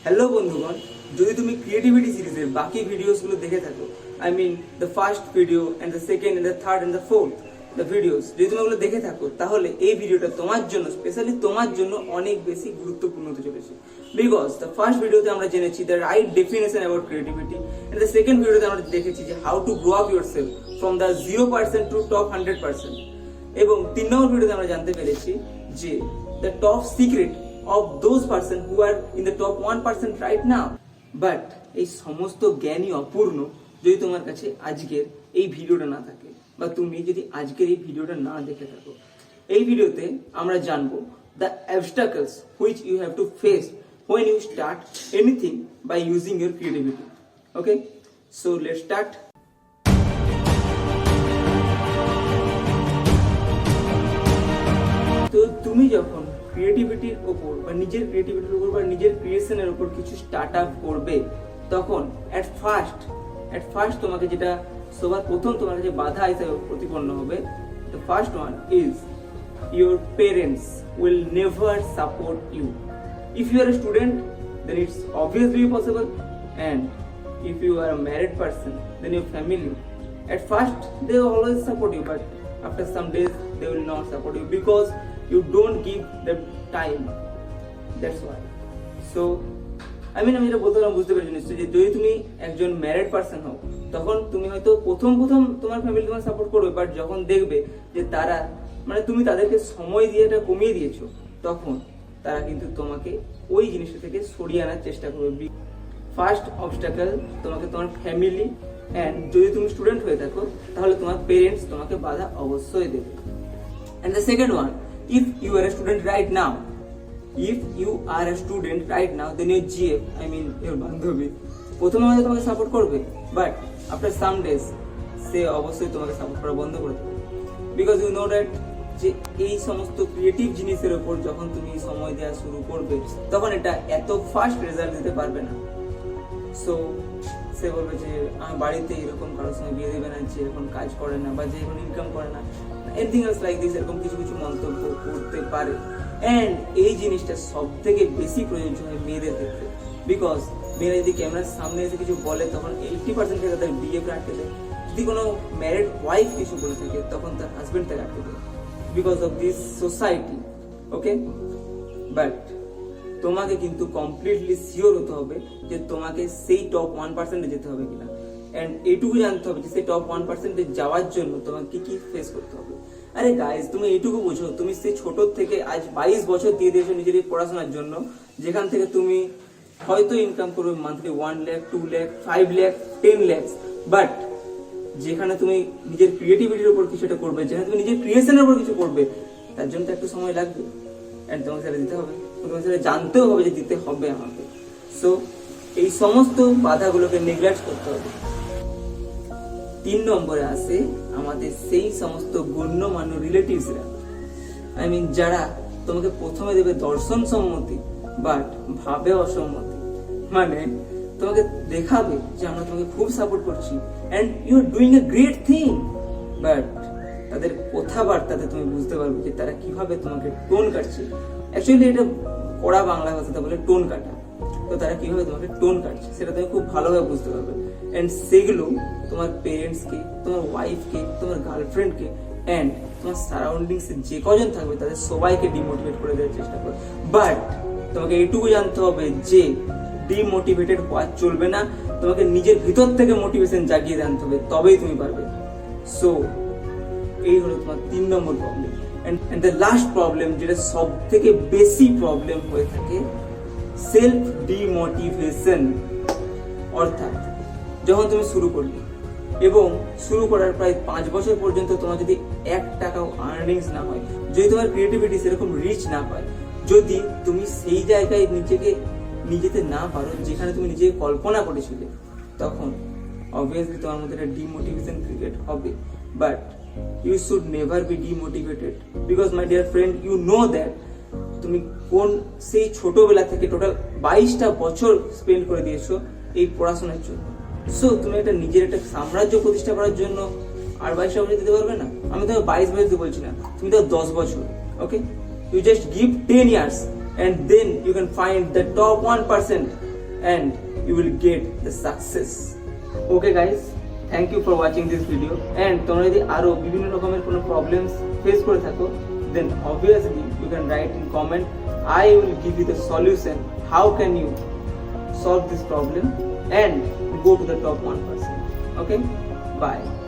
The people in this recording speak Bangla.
হ্যালো বন্ধুগণ, যদি তুমি ক্রিয়েটিভিটি সিরিজের বাকি ভিডিওসগুলো দেখে থাকো, I mean the first video and the second and the third and the fourth the videos, যদি তুমি ওগুলো দেখে থাকো তাহলে এই ভিডিওটা তোমার জন্য, স্পেশালি তোমার জন্য অনেক বেশি গুরুত্বপূর্ণ হতে চলেছে। বিকজ দ্য ফার্স্ট ভিডিওতে আমরা জেনেছি the right definition about creativity, and the second ভিডিওতে আমরা দেখেছি যে how to grow up yourself from the 0% to top 100%, এবং 3 নম্বর ভিডিওতে আমরা জানতে পেরেছি যে the top secret of those person who are in the top 1% right now. But এই সমস্ত জ্ঞানই অপূর্ণ যদি তোমার কাছে আজকের এই ভিডিওটা না থাকে, বা তুমি যদি আজকের এই ভিডিওটা না দেখে থাকো। এই ভিডিওতে আমরা জানবো the obstacles which you have to face when you start anything by using your creativity. Okay, so let's start. তো তুমি যখন ক্রিয়েটিভিটির ওপর বা নিজের ক্রিয়েটিভিটির উপর বা নিজের ক্রিয়েশনের উপর কিছু স্টার্ট আপ করবে, তখন অ্যাট ফার্স্ট তোমাকে যেটা সবার প্রথম তোমার কাছে বাধা হিসেবে প্রতিপন্ন হবে, the first one is your parents will never support you. If you are a student, then it's obviously possible, and if you are a married person, then your family, at first they will always support you, but after some days they will not support you because you don't give them time. That's why. So আমি যেটা বলতে বুঝতে পেরেছি নিশ্চয়ই, যে যদি তুমি একজন ম্যারিড পার্সন হও, তখন তুমি হয়তো প্রথম তোমার ফ্যামিলি তোমার সাপোর্ট করবে, বাট যখন দেখবে যে তারা, তুমি তাদেরকে সময় দিয়ে এটা কমিয়ে দিয়েছো, তখন তারা কিন্তু তোমাকে ওই জিনিসটা থেকে সরিয়ে আনার চেষ্টা করবে। ফার্স্ট অবস্টাকল তোমাকে তোমার ফ্যামিলি, অ্যান্ড যদি তুমি স্টুডেন্ট হয়ে থাকো তাহলে তোমার পেরেন্টস তোমাকে বাধা অবশ্যই দেবে। And the second one, if you are a student right now, then your GF, I mean your বান্ধবী, প্রথমে হয়তো তোমাকে সাপোর্ট করবে, বাট আফটার সাম ডেজ সে অবশ্যই তোমাকে সাপোর্ট করা বন্ধ করে দেবে। বিকজ ইউ নো দ্যাট যে এই সমস্ত ক্রিয়েটিভ জিনিসের উপর যখন তুমি সময় দেওয়া শুরু করবে, তখন এটা এত ফাস্ট রেজাল্ট দিতে পারবে না। সো সে বলবে যে আমার বাড়িতে এরকম কারোর সঙ্গে বিয়ে দেবে না, যে এরকম কাজ করে না বা যে এখন ইনকাম করে না, এনিথিং এলস লাইক দিস, এরকম কিছু মন্তব্য করতে পারে। অ্যান্ড এই জিনিসটা সব থেকে বেশি প্রযোজ্য হয় মেয়েদের ক্ষেত্রে, বিকজ মেয়েরা যদি ক্যামেরার সামনে এসে কিছু বলে, তখন 80% ক্ষেত্রে তাদের বিয়ে আটকে দেয়। যদি কোনো ম্যারিড ওয়াইফ কিছু বলে থাকে, তখন তার হাজবেন্ড তাকে আটকে দেয়, because of this society. Okay, but তোমাকে কিন্তু কমপ্লিটলি শিওর হতে হবে যে তোমাকে সেই টপ 1% যেতে হবে কিনা, এন্ড এইটুকু জানতে হবে যে সেই টপ 1% যাওয়ার জন্য তোমাকে কি ফেস করতে হবে। আরে গাইজ, তুমি এইটুকু বুঝো, তুমি সেই ছোট থেকে আজ 22 বছর দিয়ে দিয়েছো নিজের এই পড়াশোনার জন্য, যেখান থেকে তুমি হয়তো ইনকাম করবে মান্থলি 1 লাখ, 2 লাখ, 5 লাখ, 10 লাখ, বাট যেখানে তুমি নিজের ক্রিয়েটিভিটির উপর কিছুটা করবে, যেখানে তুমি নিজের ক্রিয়েশনের উপর কিছু করবে, তার জন্য তো একটু সময় লাগবে, এন্ড তোমাকে সেটা দিতে হবে, তোমাকে সেটা জানতেও হবে যে দিতে হবে আমাকে। সো এই সমস্ত বাধাগুলোকে নেগলেক্ট করতে হবে। 3 নম্বরে আসে আমাদের সেই সমস্ত গণ্যমান্য রিলেটিভসরা, আই মিন যারা তোমাকে প্রথমে দেবে দর্শন সম্মতি, বাট ভাবে অসম্মতি। তোমাকে দেখাবে যে আমরা তোমাকে খুব সাপোর্ট করছি and you are doing a great thing, but তাদের কথাবার্তাতে তুমি বুঝতে পারবে যে তারা কিভাবে তোমাকে টোন কাটছে। অ্যাকচুয়ালি এটা কড়া বাংলা ভাষাতে বলে টোন কাটা। তো তারা কিভাবে তোমাকে টোন কাটছে সেটা তুমি খুব ভালোভাবে বুঝতে পারবে, এন্ড সেগুলো তোমার পেরেন্টসকে, তোমার ওয়াইফকে, তোমার গার্লফ্রেন্ডকে, এন্ড তোমার সারাউন্ডিংসে যে কজন থাকবে তাদের সবাইকে ডিমোটিভেট করে দেওয়ার চেষ্টা করবে। বাট তোমাকে এইটুকু জানতে হবে যে ডিমোটিভেটেড হওয়া চলবে না, তোমাকে নিজের ভিতর থেকে মোটিভেশন জাগিয়ে আনতে হবে, তবেই তুমি পারবে। সো এই হলো তোমার 3 number problem. And the last problem, যেটা সব থেকে বেশি প্রবলেম হয়ে থাকে, সেলফ ডিমোটিভেশন। অর্থাৎ যখন তুমি শুরু করলে এবং শুরু করার প্রায় 5 বছর পর্যন্ত তোমার যদি 1 টাকাও আর্নিংস না হয়, যদি তোমার ক্রিয়েটিভিটি সেরকম রিচ না পায়, যদি তুমি সেই জায়গায় নিজেতে না পারো যেখানে তুমি নিজেকে কল্পনা করেছিলে, তখন অবভিয়াসলি তোমার মধ্যে একটা ডিমোটিভেশন ক্রিয়েট হবে। But you should never be demotivated, because my dear friend, you know that তুমি কোন সেই ছোটবেলা থেকে টোটাল 22টা বছর স্পেন্ড করে দিয়েছো এই পড়াশোনার জন্য। সো তুমি নিজের একটা সাম্রাজ্য প্রতিষ্ঠা করার জন্য আর 22টা বছর দিতে পারবে না। আমি তোমাকে 22 বছর বলছি না, তুমি তো 10 বছর। ওকে, you just give 10 years and then you can find the top 1% and you will get the success. Okay guys, thank you for watching this video, and তোমরা যদি আরো বিভিন্ন রকমের কোনো প্রবলেমস ফেস করে থাকো, then obviously you can write in comment. I will give you the solution. How can you solve this problem and go to the top 1%? Okay, bye.